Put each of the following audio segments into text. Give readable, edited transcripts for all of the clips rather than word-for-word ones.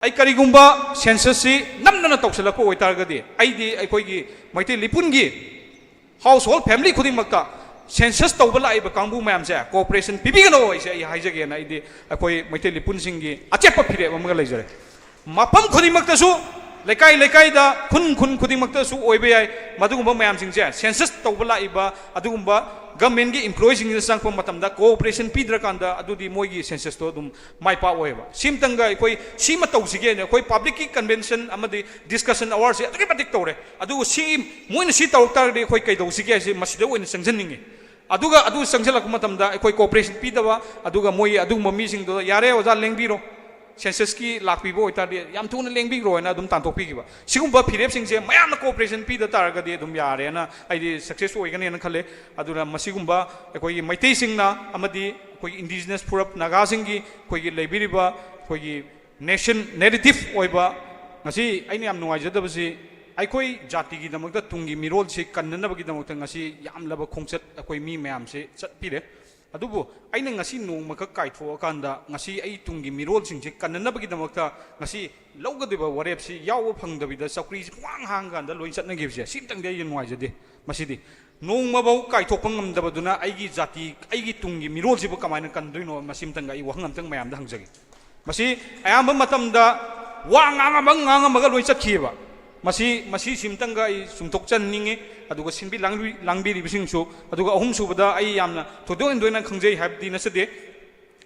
ai karigumba census si namnana tawsalakpa oitargadi aidi aikoigi maite lipungi household family khudingmakta census tawba laiba kangbu mayam se cooperation pibigano ise ai haijage na aidi akoi maite lipun singi achepa phire amga leijare mapam khudingmakta su lekai lekai da khun khudingmakta su oibe ai madugumba mayam singse census tawba laiba adugumba government gi employees in sang pam matam da cooperation pidra kanda adudi moigi census to dum mai pa oiba simtanga koi sima tawsige ne koi public ki convention amadi discussion hours se atuki patik tawre adu si moina si tawtar de koi kai dawsige se masida oina sangjaningi aduga adu sangjalak matam da koi cooperation pidawa aduga moi adu mami sing do yare oja lengbiro census ki lakpibo oitadi yam thuna lengbiro na dum tantok pigiba sigumba phirep singse mayam cooperation pida targa de dum yare na aidi success oigane na khale aduna masigumba koi maitei singna amadi koi indigenous purap naga singi koi leibiriba koi nation narrative oiba ngasi aini yam nuai jadabasi aikoi jati gi damakta tungi mirol se kannana bagi damakta ngasi yam laba khongchat koi mi mayam se chatpire adubu aina ngasi nongma ka kaitho kanda ngasi ai tungi mirol singje kannana bagi damakta ngasi lawgadeba warep si yaw phangdabida sakri wang hang ganda loin chatna gibse simtang de yenwai jade masidi nongma bau kaitho pangam dabaduna aigi jati aigi tungi mirol sibu kamaina kanduino masimtang ai wahangam tang mayam da hangjagi masi ayamba matamda wang maga loin chatkiba masi simtanga ai sumtok chan ninge aduga sinbi langbi ribising su aduga ahum subada ai yamna thodo endoina khangjei habdi nasade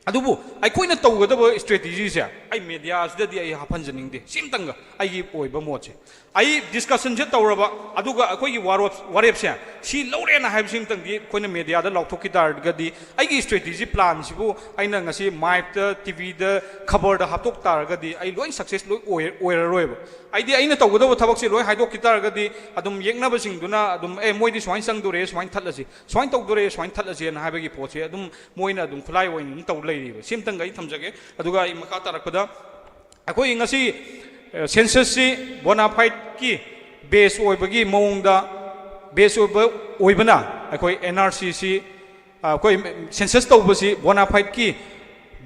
adubu ai koina tawgadaba strategy se ai media asdadi ai hapanjaning de simtanga ai gi oiba moche ai discussion je tawraba aduga akoi gi warep se si lore na haib simtang di koina media da laukthokki targadi ai gi strategy plan sibu aina ngasi mic da tv da khabar da haptok targadi ai loi success loi oiraroiba ai di aina tawgadaba thabak se loi haidokki targadi adum yengnaba singduna adum moidi swain sangdore swain thatlasi swain tawdore swain thatlasi na haibagi poche adum moina adum khulai oin taw simtang gai thamjage aduga I makha tarakpada akoi ngasi census si bonafide ki base oibagi mongda base oibana akoi NRC si akoi census tawbasi bonafide ki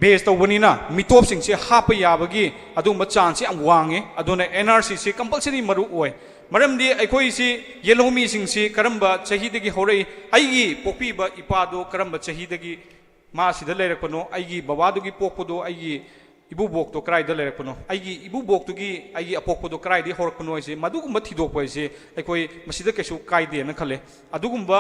base tawbanina mitop sing si hapa yabagi aduma chance am wange aduna NRC si compulsory maru oi maramdi aikoi si yellow mi sing si karamba chahidagi horei aigi popiba ipado karamba chahidagi ma sida lerakpano aigi babadugi pokpodo aigi ibu bokto kraida lerakpano aigi ibu boktugi aigi apokpodo kraidi horakpano ise madugumba thidokpa ise aikoi masida kesu kaide na khale adugumba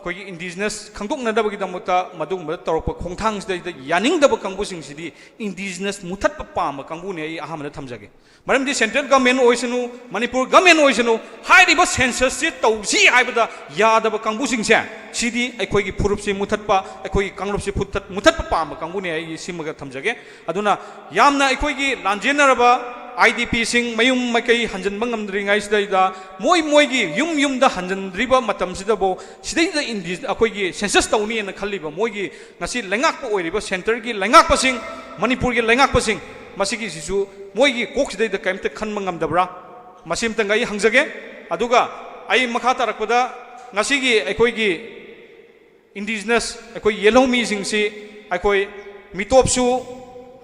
koi indigenous khangdokna dabagi damota madugumba torokpa khongthang sida yaning daba kangbu singsidi indigenous muthat pama kangbu ne ai ahamna thamjage maramdi central government oisanu manipur government oisanu hairiba census si tawsi haibada yadaba kangbu singse sidi aikoi gi purup si muthatpa aikoi kangrup si muthatpa pama kangbu ne ai simaga thamjage aduna yamna aikoi gi lanjenaraba IDP sing mayum makai hanjan bangam dringai sida moi gi yum da hanjan driba matam sida bo sida da indi akoi gi census tawni na khaliba moi gi ngasi lengak po oiriba center gi lengak pa sing manipur gi lengak pa sing masigi sisu moi gi kok sida da kaimte khan mangam dabra masim tangai hangjage aduga ai makha tarakpada ngasi gi akoi gi indigenous akoi yellow mi sing si akoi mitop su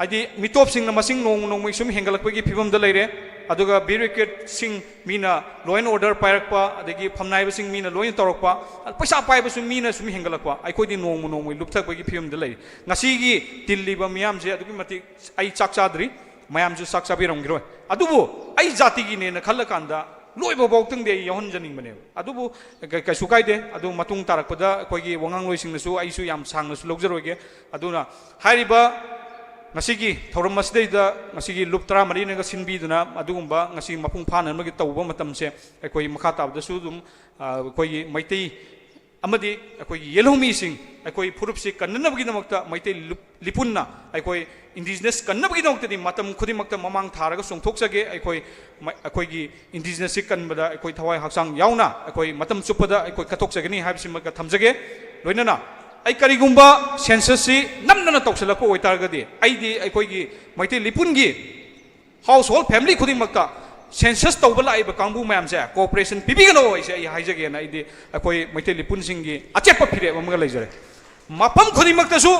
adi mitop sing na masing nong mai sum hengalakpagi phibam da leire aduga bureaucrat sing mina law and order pairakpa adagi phamnai sing mina law and torokpa paisa pai sum mina sum hengalakpa ai khoi di nong mai lupthakpagi phibam da leire ngasi gi tilliba miyam je adugi mati ai chakchadri mayam ju sakchabiram giroi adubu ai jati gi ne na khalakanda loiba bautung de yahon janing bane adubu ka sukai de adu matung tarakpada khoi gi wangang loi sing nasu ai su yam sang nasu logjaroge aduna hariba ngasigi thoram masdeida ngasigi luptra marina ga sinbiduna adugumba ngasi mapung phana magi tawba matamse akoi makha tabda su dum akoi maitei amadi akoi yellow mi sing akoi purup si kannana bagi namakta maitei lipunna akoi indigenous kannana bagi namakta di matam khudi makta mamang tharaga songthoksage akoi gi indigenous si kanbada akoi thawai haksang yauna akoi matam chupada akoi kathoksage ni habsi maga thamjage loinana ai karigumba census si namnana tawsalakpa oitargadi aidi aikoi gi maite lipungi household family khudingmakta census tawba laiba kangbu mayam se cooperation pibigano ise ai haijage na aidi akoi maite lipun singi achepa phire amga leijare mapam khudingmakta su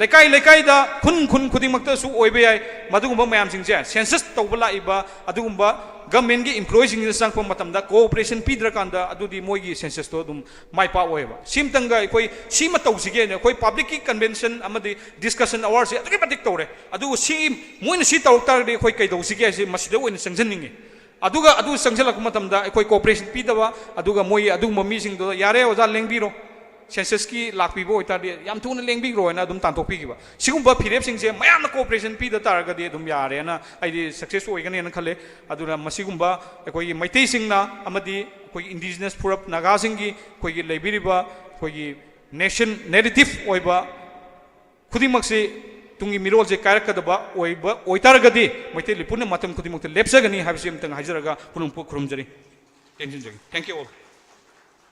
लेकाई लेकाई दा खुन खुन खुदिमक्तसु ओइबे याय मदुगुम्बा मयामसिंगसे census तौबा Laiba अदुगुम्बा government की एम्प्लॉयसिंग संगप मतमदा cooperation पीद्रकांदा अदुदि मोइगी census तो दुम माइपा ओइबा सिमतंगा कोई सीम तौसिगे ने कोई पब्लिक की कन्वेंशन अमदि डिस्कशन आवर से अदुगे मतिक तौरे अदु सी मोइन सी तौरतारदि कोई कैदौसिगे से मसिदे ओइन संजननिंगे अदुगा अदु संजलक मतमदा कोई कोऑपरेशन पीदबा अदुगा मोइ अदुगुम्बा मीसिंग दो यारे ओजा लेंबिरो सेंसस की लापीबो होइतादि याम थुना लेंबिग्रो ना दुम तांतोपिगिबा सिगुम्बा फिरेप सिंगसे मयाम कोऑपरेशन पीदा तारगदि दुम यारे ना आइदि सक्सेस ओइगने ना खले अदुना मसिगुम्बा कोई मैतै सिंगना अमदि कोई इंडिजिनस फुरप नागा सिंगी कोई लेबिरिबा कोई नेशन नेरेटिव ओइबा खुदिमक्से तुंगी मिरोल से कायरकदबा ओइबा ओइतारगदि मैतै लिपुन मतम खुदिमक्ते लेपसगनि हाबिसि अमतंग हाइजरगा पुनुंपु खुरुमजरी थैंक यू ऑल